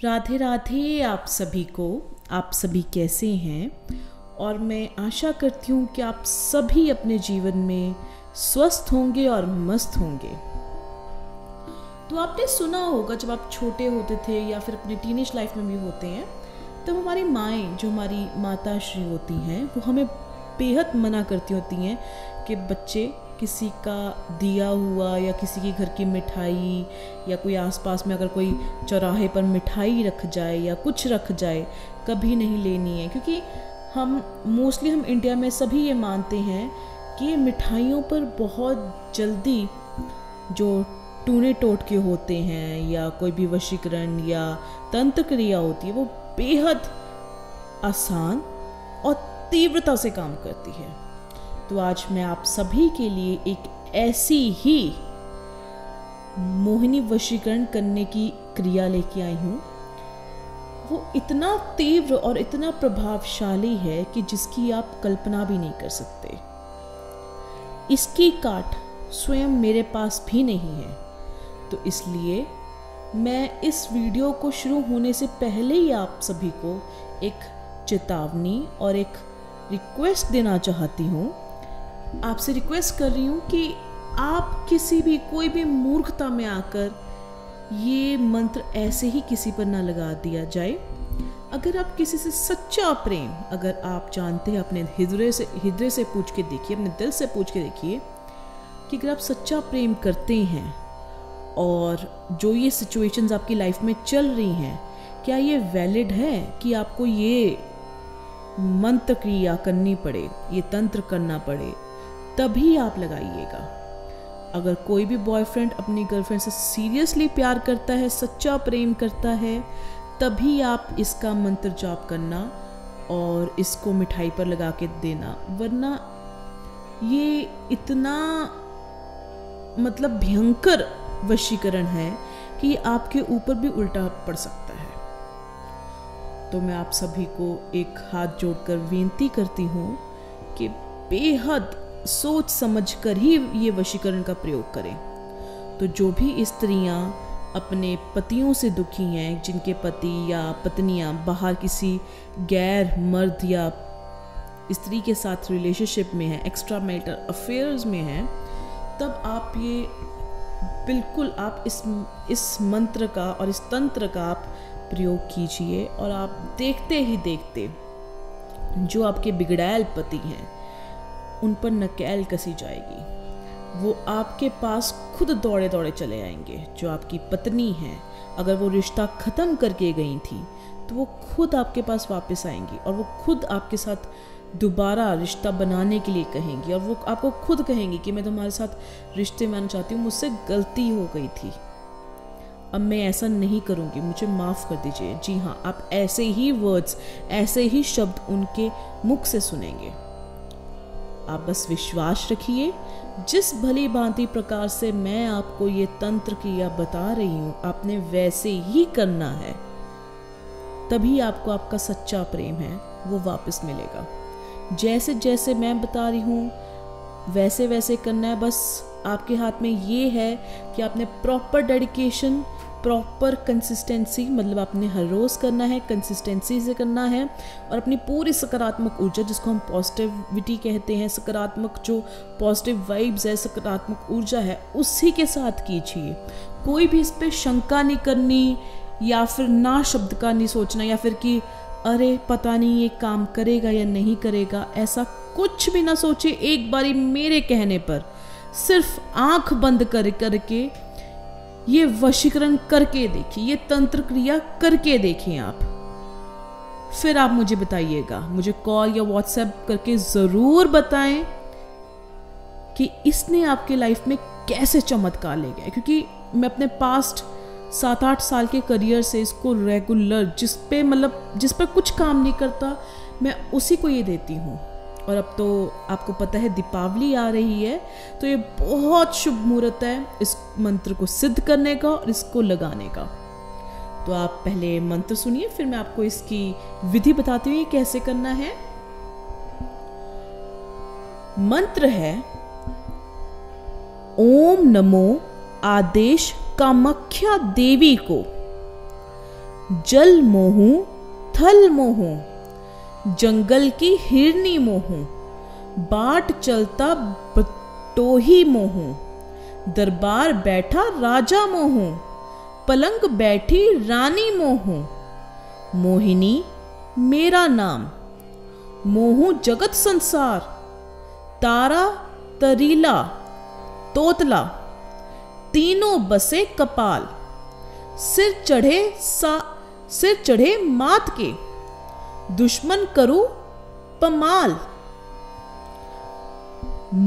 राधे राधे आप सभी को। आप सभी कैसे हैं? और मैं आशा करती हूँ कि आप सभी अपने जीवन में स्वस्थ होंगे और मस्त होंगे। तो आपने सुना होगा, जब आप छोटे होते थे या फिर अपने टीनेज लाइफ में भी होते हैं, तब हमारी माएँ, जो हमारी माता श्री होती हैं, वो हमें बेहद मना करती होती हैं कि बच्चे किसी का दिया हुआ या किसी के घर की मिठाई या कोई आसपास में अगर कोई चौराहे पर मिठाई रख जाए या कुछ रख जाए, कभी नहीं लेनी है। क्योंकि हम इंडिया में सभी ये मानते हैं कि ये मिठाइयों पर बहुत जल्दी जो टूने टोटके होते हैं या कोई भी वशीकरण या तंत्र क्रिया होती है, वो बेहद आसान और तीव्रता से काम करती है। तो आज मैं आप सभी के लिए एक ऐसी ही मोहिनी वशीकरण करने की क्रिया लेके आई हूँ। वो इतना तीव्र और इतना प्रभावशाली है कि जिसकी आप कल्पना भी नहीं कर सकते। इसकी काट स्वयं मेरे पास भी नहीं है, तो इसलिए मैं इस वीडियो को शुरू होने से पहले ही आप सभी को एक चेतावनी और एक रिक्वेस्ट देना चाहती हूँ। आपसे रिक्वेस्ट कर रही हूँ कि आप कोई भी मूर्खता में आकर ये मंत्र ऐसे ही किसी पर ना लगा दिया जाए। अगर आप किसी से सच्चा प्रेम, अगर आप जानते हैं, अपने हृदय से पूछ के देखिए, अपने दिल से पूछ के देखिए कि अगर आप सच्चा प्रेम करते हैं और जो ये सिचुएशंस आपकी लाइफ में चल रही हैं, क्या ये वैलिड है कि आपको ये मंत्र क्रिया करनी पड़े, ये तंत्र करना पड़े, तभी आप लगाइएगा। अगर कोई भी बॉयफ्रेंड अपनी गर्लफ्रेंड से सीरियसली प्यार करता है, सच्चा प्रेम करता है, तभी आप इसका मंत्र जाप करना और इसको मिठाई पर लगा के देना। वरना ये इतना भयंकर वशीकरण है कि ये आपके ऊपर भी उल्टा पड़ सकता है। तो मैं आप सभी को एक हाथ जोड़कर विनती करती हूँ कि बेहद सोच समझ कर ही ये वशीकरण का प्रयोग करें। तो जो भी स्त्रियां अपने पतियों से दुखी हैं, जिनके पति या पत्नियां बाहर किसी गैर मर्द या स्त्री के साथ रिलेशनशिप में हैं, एक्स्ट्रा मैरिटल अफेयर्स में हैं, तब आप ये बिल्कुल आप इस मंत्र का और इस तंत्र का आप प्रयोग कीजिए। और आप देखते ही देखते जो आपके बिगड़ैल पति हैं, उन पर नकेल कसी जाएगी। वो आपके पास खुद दौड़े दौड़े चले आएंगे। जो आपकी पत्नी है, अगर वो रिश्ता ख़त्म करके गई थी, तो वो खुद आपके पास वापस आएंगी और वो खुद आपके साथ दोबारा रिश्ता बनाने के लिए कहेंगी। और वो आपको खुद कहेंगी कि मैं तुम्हारे साथ रिश्ते में आना चाहती हूँ, मुझसे गलती हो गई थी, अब मैं ऐसा नहीं करूँगी, मुझे माफ़ कर दीजिए। जी हाँ, आप ऐसे ही वर्ड्स, ऐसे ही शब्द उनके मुख से सुनेंगे। आप बस विश्वास रखिए, जिस भली भांति प्रकार से मैं आपको ये तंत्र क्रिया बता रही हूँ, आपने वैसे ही करना है। तभी आपको आपका सच्चा प्रेम है वो वापस मिलेगा। जैसे जैसे मैं बता रही हूँ वैसे वैसे करना है। बस आपके हाथ में ये है कि आपने प्रॉपर डेडिकेशन, प्रॉपर कंसिस्टेंसी, आपने हर रोज़ करना है, कंसिस्टेंसी से करना है, और अपनी पूरी सकारात्मक ऊर्जा, जिसको हम पॉजिटिविटी कहते हैं, सकारात्मक जो पॉजिटिव वाइब्स है, सकारात्मक ऊर्जा है, उसी के साथ कीजिए। कोई भी इस पर शंका नहीं करनी या फिर ना शब्द का नहीं सोचना या फिर कि अरे पता नहीं ये काम करेगा या नहीं करेगा, ऐसा कुछ भी ना सोचिए। एक बारी मेरे कहने पर सिर्फ आंख बंद करके ये वशीकरण करके देखिए, ये तंत्र क्रिया करके देखें आप। फिर आप मुझे बताइएगा, मुझे कॉल या व्हाट्सएप करके ज़रूर बताएं कि इसने आपके लाइफ में कैसे चमत्कार ले गया। क्योंकि मैं अपने पास्ट 7-8 साल के करियर से इसको रेगुलर, जिस पर कुछ काम नहीं करता, मैं उसी को ये देती हूँ। और अब तो आपको पता है दीपावली आ रही है, तो ये बहुत शुभ मुहूर्त है इस मंत्र को सिद्ध करने का और इसको लगाने का। तो आप पहले मंत्र सुनिए, फिर मैं आपको इसकी विधि बताती हूँ कैसे करना है। मंत्र है ओम नमो आदेश कामाख्या देवी को जल मोहूं थल मोहूं, जंगल की हिरनी मोहूं, बाट चलता बटोही मोहूं, दरबार बैठा राजा मोहूं, पलंग बैठी रानी मोहूं, मोहिनी मेरा नाम, मोहूं जगत संसार, तारा तरीला तोतला, तीनों बसे कपाल, सिर चढ़े मात के, दुश्मन करूं पमाल,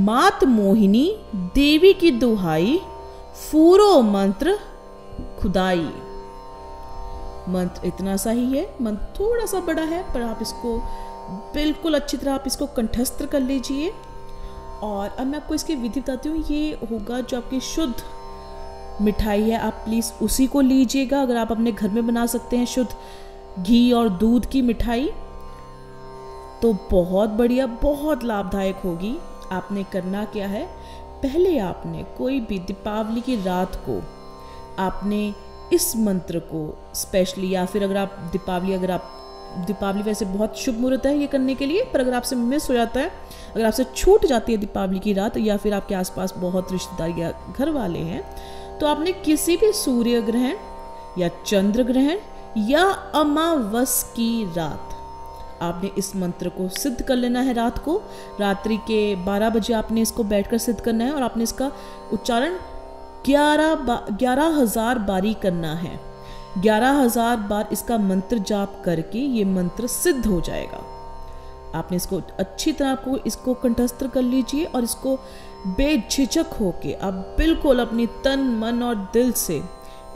मात मोहिनी देवी की दुहाई, फूरो मंत्र खुदाई। मंत्र इतना सा ही है, मंत्र थोड़ा सा बड़ा है, पर आप इसको बिल्कुल अच्छी तरह आप इसको कंठस्थ कर लीजिए। और अब मैं आपको इसकी विधि बताती हूँ। ये होगा जो आपकी शुद्ध मिठाई है, आप प्लीज़ उसी को लीजिएगा। अगर आप अपने घर में बना सकते हैं शुद्ध घी और दूध की मिठाई तो बहुत बढ़िया, बहुत लाभदायक होगी। आपने करना क्या है, पहले आपने कोई भी दीपावली की रात को आपने इस मंत्र को स्पेशली, या फिर अगर आप दीपावली वैसे बहुत शुभ मुहूर्त है ये करने के लिए, पर अगर आपसे मिस हो जाता है, अगर आपसे छूट जाती है दीपावली की रात, या फिर आपके आसपास बहुत रिश्तेदार या घर वाले हैं, तो आपने किसी भी सूर्य ग्रहण या चंद्र ग्रहण या अमावस की रात आपने इस मंत्र को सिद्ध कर लेना है। रात को रात्रि के 12 बजे आपने इसको बैठकर सिद्ध करना है और आपने इसका उच्चारण 11,000 बारी करना है। 11,000 बार इसका मंत्र जाप करके ये मंत्र सिद्ध हो जाएगा। आपने इसको अच्छी तरह इसको कंठस्थ कर लीजिए और इसको बेझिझक होके आप बिल्कुल अपनी तन मन और दिल से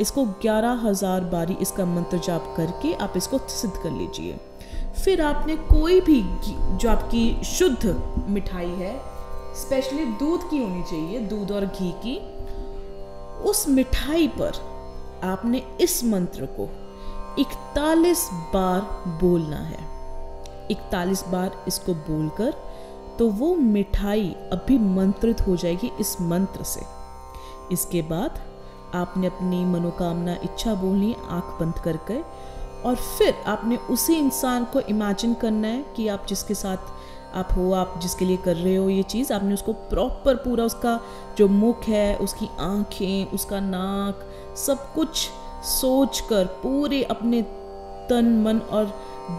इसको 11,000 बारी इसका मंत्र जाप करके आप इसको सिद्ध कर लीजिए। फिर आपने कोई भी जो आपकी शुद्ध मिठाई है, स्पेशली दूध की होनी चाहिए, दूध और घी की, उस मिठाई पर आपने इस मंत्र को 41 बार बोलना है। 41 बार इसको बोलकर तो वो मिठाई अभिमंत्रित हो जाएगी इस मंत्र से। इसके बाद आपने अपनी मनोकामना इच्छा बोलनी आंख बंद करके, और फिर आपने उसी इंसान को इमेजिन करना है कि आप जिसके साथ आप हो, आप जिसके लिए कर रहे हो ये चीज़, आपने उसको प्रॉपर पूरा उसका जो मुख है, उसकी आंखें, उसका नाक, सब कुछ सोचकर, पूरे अपने तन मन और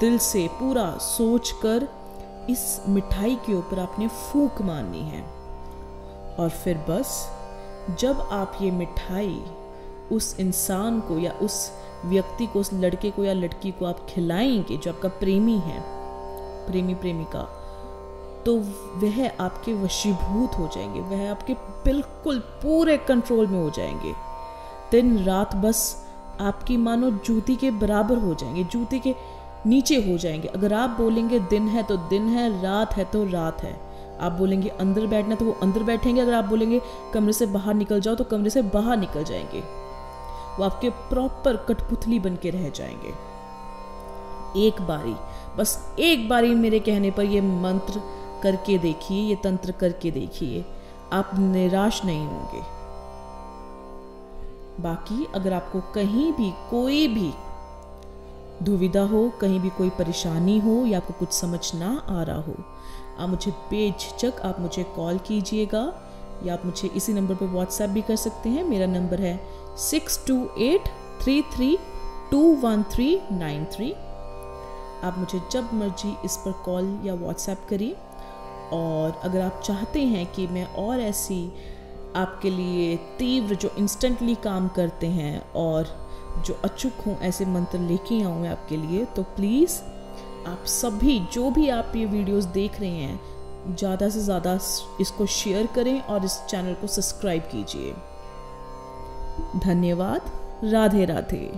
दिल से पूरा सोचकर इस मिठाई के ऊपर आपने फूंक मारनी है। और फिर बस जब आप ये मिठाई उस इंसान को या उस व्यक्ति को, उस लड़के को या लड़की को आप खिलाएंगे जो आपका प्रेमी है, प्रेमी प्रेमिका, तो वह आपके वशीभूत हो जाएंगे, वह आपके बिल्कुल पूरे कंट्रोल में हो जाएंगे। दिन रात बस आपकी मानो जूती के बराबर हो जाएंगे, जूती के नीचे हो जाएंगे। अगर आप बोलेंगे दिन है तो दिन है, रात है तो रात है। आप बोलेंगे अंदर बैठना तो वो अंदर बैठेंगे, अगर आप बोलेंगे कमरे से बाहर निकल जाओ तो कमरे से बाहर निकल जाएंगे। वो आपके प्रॉपर कठपुतली बन के रह जाएंगे। एक बारी, बस एक बारी मेरे कहने पर ये मंत्र करके देखिए, ये तंत्र करके देखिए, आप निराश नहीं होंगे। बाकी अगर आपको कहीं भी कोई भी दुविधा हो, कहीं भी कोई परेशानी हो या आपको कुछ समझ ना आ रहा हो, आप मुझे बेझिझक आप मुझे कॉल कीजिएगा, या आप मुझे इसी नंबर पर व्हाट्सएप भी कर सकते हैं। मेरा नंबर है 6283321393। आप मुझे जब मर्जी इस पर कॉल या व्हाट्सएप करिए। और अगर आप चाहते हैं कि मैं और ऐसी आपके लिए तीव्र, जो इंस्टेंटली काम करते हैं और जो अचूक हों, ऐसे मंत्र लेके आऊँ मैं आपके लिए, तो प्लीज़ आप सभी जो भी आप ये वीडियोस देख रहे हैं, ज़्यादा से ज़्यादा इसको शेयर करें और इस चैनल को सब्सक्राइब कीजिए। धन्यवाद। राधे राधे।